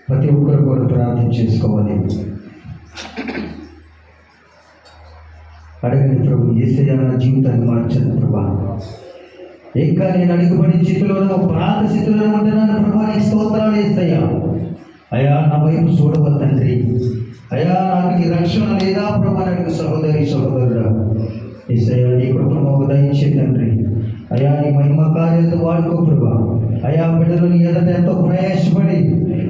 ప్రతి ఒక్కరు కూడా ప్రార్థన చేసుకోవాలి. అడగని ప్రభు, యేసయ్య నా జీవితాన్ని మార్చండి ప్రభా. ఇంకా నేను అడుగుబడి స్థితిలోనూ ప్రాంత స్థితిలో ఉంటున్నాను ప్రభా. నీ స్తోత్రాలు యేసయ్య. అయ్యా నా వైపు చూడవ తండ్రి. అయ్యా నాకు నీ రక్షణ లేదా ప్రభా? నాకు సహోదరి సహోదరుడా యేసయ్య, నీ కృపను మాకు దయచేయి తండ్రి. అయ్యా నీ మహిమ కార్యాలతో వాడుకో ప్రభా. అయ్యా బిడ్డలు నీ ఎదుట ఎంతో ప్రయాసపడి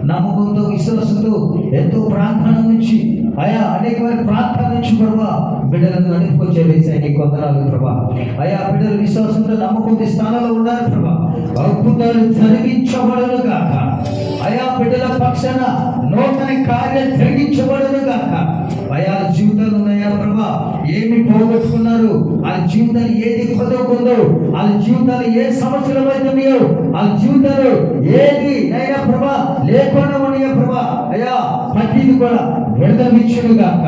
నమ్మకంతో విశ్వాసంతో ఎంతో ప్రార్థన నుంచి అయా అనేకమైన ప్రార్థన నుంచి ప్రభా బిడ్డలను నడుపుకొచ్చే వేసాయి నీ కొందనాలు ప్రభా. అయా బిడ్డలు విశ్వాసంతో నమ్మకంతో స్థానంలో ఉన్నారు ప్రభా. అద్భుతాలు జరిగించబడను గాక. అయా బిడ్డల పక్షాన నూతన కార్యాలు జరిగించబడను గాక. అయా జీవితాలు ఉన్నాయా ప్రభా? ఏమి పోగొట్టుకున్నారు? వాళ్ళ జీవితాలు ఏది కొదవుకుందో, వాళ్ళ జీవితాలు ఏ సమస్యలు అవుతున్నాయో, వాళ్ళ జీవితాలు ఏది అయినా ప్రభా లేకుండా ఉన్నాయా ప్రభా? అయా ప్రతిది కూడా విడుదల ఇచ్చును గాక,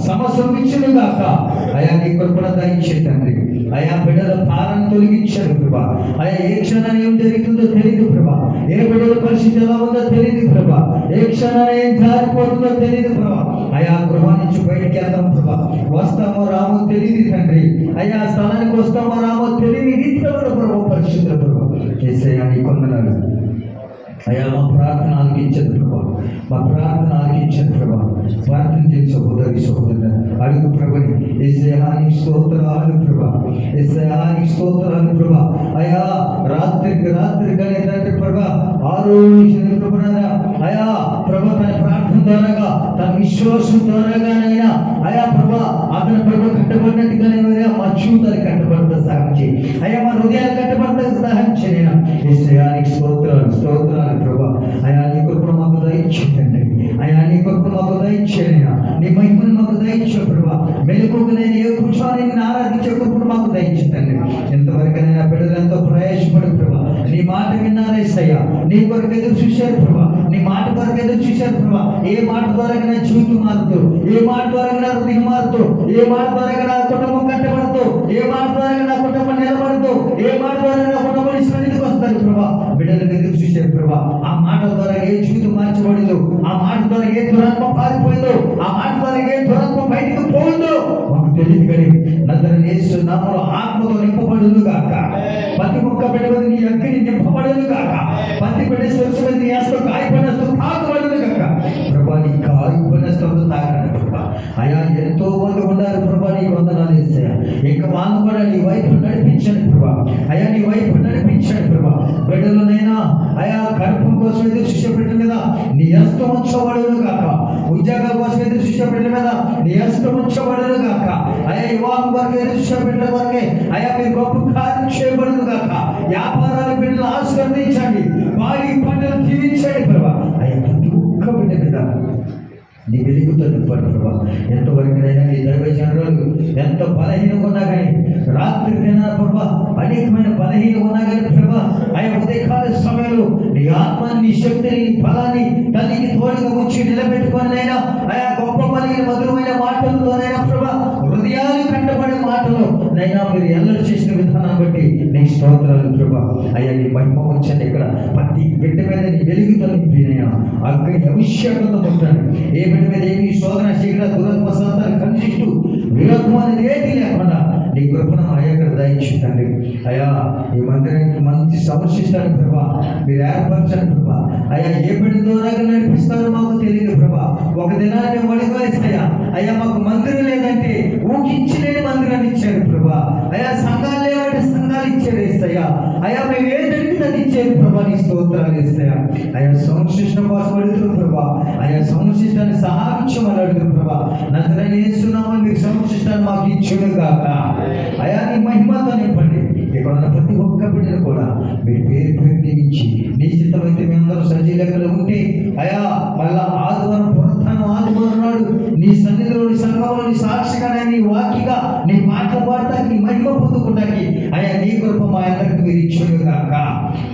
సమస్యలు ఇచ్చును గాక. అయా నీ కృపను దయచేయి తండ్రి. అయా బిడ్డల భారాన్ని తొలగించారు ప్రభా. అయా ఏ క్షణాన్ని ఏం జరుగుతుందో తెలియదు ప్రభా. ఏ బిడ్డల పరిస్థితి ఎలా ఉందో తెలియదు ప్రభా. ఏ క్షణాన్ని ఏం జారిపోతుందో తెలియదు ప్రభా. అయా గృహ నుంచి బయటికి వెళ్తాం ప్రభా. వస్తామో రామో తెలియదు తండ్రి. అయా స్థలానికి వస్తామో రామో తెలియని రీతిలో ప్రభా పరిశుద్ధ ప్రభా. యేసయ్యా నీ కొందనాలు. అయా మా ప్రార్థన ఆలకించదు ప్రభా. మా ప్రార్థన ఆలకించదు ప్రభా. ప్రార్థన చేసి సహోదరి సహోదరు అడుగు ప్రభుని. యేసయ్యా నీ స్తోత్రాలు ప్రభా. యేసయ్యా నీ స్తోత్రాలు ప్రభా. అయా రాత్రికి కానీ తండ్రి ప్రభా ఆరోగ్య ప్రభునారా అయా ప్రభా తన ప్రార్థన ద్వారాగా తన విశ్వాసం ద్వారాగానైనా అయా ప్రభా అతని ప్రభు కట్టబడినట్టుగానే మా జీవితాలు కట్టబడతా సహాయం చేయి. అయా మా హృదయాలు కట్టబడతా సహాయం చేయను. యేసయ్యా నీ స్తోత్రాలు స్తోత్రాలు ప్రభా. అయా నీ కృపను మాకు దయచేయండి. అయా నీ కృపను మాకు దయచేయనైనా. నీ మహిమను మాకు దయచే ప్రభా. మెలకుగా నేను ఏ కూర్చొని నేను ఆరాధించే కృపను మాకు దయచేయండి. ఎంతవరకైనా బిడ్డలు ఎంతో ప్రయాసపడు ప్రభా. నీ మాట విన్నారేసయ్యా. నీ కొరకు ఎదురు చూశారు ప్రభా. నీ మాట కొరకు ఎదురు చూశారు ప్రభా. ఏ మాట ద్వారా నా జీవితం మారుతూ, ఏ మాట ద్వారా నా హృదయం మారుతూ, ఏ మాట ద్వారా నా కుటుంబం కట్టబడుతూ, ఏ మాట ద్వారా నా కుటుంబం నిలబడుతూ, ఏ మాట ద్వారా నా కుటుంబం సన్నిధికి వస్తారు ప్రభా. బిడ్డలకు ఎదురు చూశారు ప్రభా. ఆ మాట ద్వారా ఏ జీవితం మార్చబడిందో, ఆ మాట ద్వారా ఏ దురాత్మ పారిపోయిందో, ఆ మాట ద్వారా ఏ దురాత్మ బయటకు పోయిందో మాకు తెలియదు కానీ నజరేయుడైన యేసు నామములో ఆత్మతో నింపబడును గాక. ప్రతి ఒక్క బిడ్డ మీద నీ అగ్ని నింపబడును గాక. ప్రతి బిడ్డ శిరస్సు మీద నీ హస్తం గాయపడినస్తూ తాకబడును గాక. ప్రభా నీ గాయపడినస్తూ తాకండి ప్రభా. అయా ఎంతో మంది ఉన్నారు ప్రభా. నీ వందనాలు యేసయ్యా. ఇంకా వాళ్ళు కూడా నీ వైపు నడిపించండి ప్రభా. అయా నీ వైపు నడిపించండి ప్రభా. బిడ్డలనైనా అయా గర్భం కోసం ఎదురు చూసే బిడ్డల మీద నీ హస్తం ఉంచబడును గాక. ఉద్యోగాల కోసం ఎదురు చూసే బిడ్డల మీద నీ హస్తం ఉంచబడును గాక. అయా వివాహం వరకు ఎదురు చూసే బిడ్డల వరకే అయా మీరు గొప్ప కార్యం చేయబడును గాక. వ్యాపారాల బిడ్డలు ఆశీర్వదించండి. వారి పంటలు జీవించండి ప్రభా. అయా ప్రతి ఒక్క బిడ్డ మీద నీ వెలుగుతో నింపండి ప్రభా. ఎంతవరకునైనా నీ దైవ జనులు ఎంత బలహీనంగా ఉన్నా కానీ రాత్రి దినాల ప్రభా అనేకమైన బలహీనం ఉన్నా కానీ ప్రభా ఆయా ఉదయకాల సమయంలో నీ ఆత్మని నీ శక్తిని నీ బలాన్ని తల్లికి తోడుగా వచ్చి నిలబెట్టుకునైనా ఆయా గొప్ప బలిగిన మధురమైన మాటలతోనైనా ప్రభా హృదయాలు కట్టబడే మాటలు నైనా మీరు ఎల్లరి చేసిన విధానం బట్టి నీ స్తోత్రాలు ప్రభా. అయ్యా నీ మహిమ వచ్చండి. ఇక్కడ ప్రతి బిడ్డ మీద నీ వెలుగుతో నింపినైనా అగ్ని అభిషేకంతో పుట్టాను. ఏ బిడ్డ మీద ఏమి శోధన శీఘ్ర దురాత్మ సాతాను కనిష్టు విరోధం అనేది ఏది లేకుండా నీ కృపను అయ్యా ఇక్కడ దయచేయండి. అయ్యా ఈ మందిరానికి మంచి సమస్యస్తాను ప్రభా. మీరు ఏర్పరచండి ప్రభా. అయ్యా ఏ బిడ్డ ద్వారా నడిపిస్తారో మాకు తెలియదు ప్రభా. ఒక దినాన్ని ఒడిగేస్తాయా అయ్యా మాకు మందిరం లేదంటే ఊహించలేని మందిరాన్ని ఇచ్చారు ప్రభా. అయ్యా సంఘాలు లేవంటే సంఘాలు ఇచ్చారు ఇస్తాయా. అయ్యా మేము ఏదంటే అది ఇచ్చారు ప్రభా. నీ స్తోత్రాలు ఇస్తాయా. అయ్యా సంశిష్టం కోసం అడుగుతున్నారు ప్రభా. అయ్యా సంశిష్టాన్ని సహాయించమని అడుగుతున్నారు ప్రభా. నజరేయుడైన యేసు నామములో మీరు సంశిష్టాన్ని మాకు ఇచ్చును గాక. అయా నీ మహిమతో నింపండి. ఇక్కడ ఉన్న ప్రతి ఒక్క బిడ్డను కూడా మీరు పేరు దీవించి నీ చిత్తమైతే మేమందరూ సజీలకలు ఉంటే అయా మళ్ళా ఆదివారం పునరుత్థానం ఆదివారం నాడు నీ సన్నిధిలో నీ సంఘంలో నీ సాక్షిగా నీ వాక్యగా నీ మాటలు పాడటానికి నీ మహిమ పొందుకోవడానికి అయా నీ కృప మా అందరికి మీరు ఇచ్చును గాక.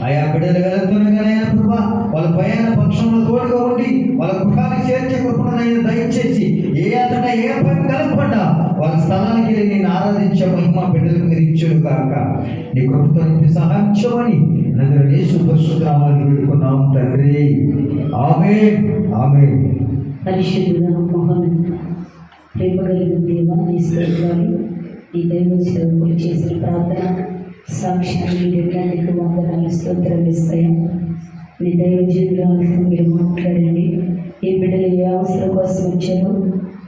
అయా బిడ్డలు వెళ్తున్నాయినా ప్రభా వాళ్ళ ప్రయాణ పక్షంలో తోడుగా ఉండి వాళ్ళ గృహానికి చేర్చే కృపణైనా దయచేసి ఏ అతడ ఏ పని కలపకుండా వాళ్ళ స్థలానికి వెళ్ళి నేను ఆరాధించే మహిమ బిడ్డలకు మీరు ఇచ్చును గాక. నీ కృపతో సహాయించమని నగర యేసు పరిశుద్ధ నామములో వేడుకున్నాం తండ్రి. ఆమేన్. ఆమేన్. పరిశుద్ధుడా మహోన్నత ప్రేమ కలిగిన దేవా, నీ స్తోత్రాలు. ఈ దైవ సేవకులు చేసిన ప్రార్థన సాక్ష్యాన్ని నీకు వందనాలు స్తోత్రాలు ఇస్తాయి. నీ దైవ జీవితాలతో మీరు మాట్లాడండి. ఈ బిడ్డలు ఏ అవసరం కోసం వచ్చారో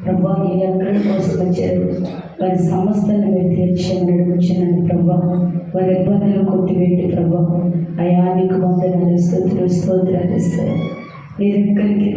ప్రభా, ఏ అక్కడి కోసం వచ్చారు, వారి సమస్తాన్ని మీరు తీర్చమని అడుగుచున్నాను ప్రభా. వారి ఇబ్బందులు కొట్టివేయండి ప్రభా. అయా నీకు వందనాలు స్తోత్రాలు ఇస్తాయి. మీరు ఎక్కడికి